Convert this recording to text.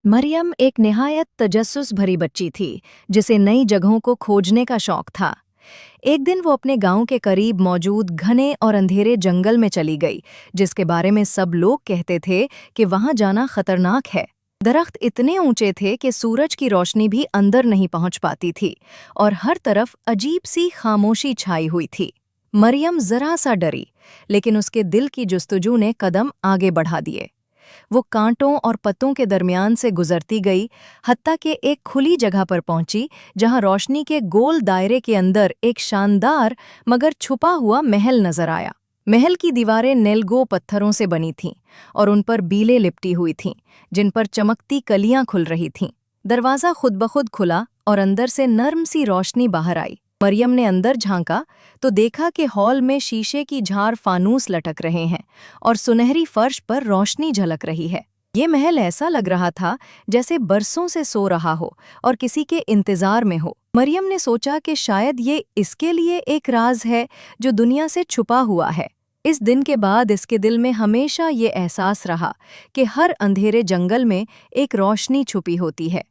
मरियम एक निहायत तजस्सुस भरी बच्ची थी, जिसे नई जगहों को खोजने का शौक था। एक दिन वो अपने गांव के करीब मौजूद घने और अंधेरे जंगल में चली गई, जिसके बारे में सब लोग कहते थे कि वहां जाना खतरनाक है। दरख्त इतने ऊंचे थे कि सूरज की रोशनी भी अंदर नहीं पहुंच पाती थी, और हर तरफ अजीब सी खामोशी छाई हुई थी। मरियम जरा सा डरी, लेकिन उसके दिल की जुस्तजू ने कदम आगे बढ़ा दिए। वो कांटों और पत्तों के दरमियान से गुजरती गई, हत्ता के एक खुली जगह पर पहुंची, जहां रोशनी के गोल दायरे के अंदर एक शानदार मगर छुपा हुआ महल नजर आया। महल की दीवारें नेलगो पत्थरों से बनी थीं और उन पर बीलें लिपटी हुई थीं, जिन पर चमकती कलियां खुल रही थीं। दरवाज़ा खुद ब खुद खुला और अंदर से नर्म सी रोशनी बाहर आई। मरियम ने अंदर झांका तो देखा कि हॉल में शीशे की झार फानूस लटक रहे हैं और सुनहरी फर्श पर रोशनी झलक रही है। ये महल ऐसा लग रहा था जैसे बरसों से सो रहा हो और किसी के इंतजार में हो। मरियम ने सोचा कि शायद ये इसके लिए एक राज है जो दुनिया से छुपा हुआ है। इस दिन के बाद इसके दिल में हमेशा ये एहसास रहा कि हर अंधेरे जंगल में एक रोशनी छुपी होती है।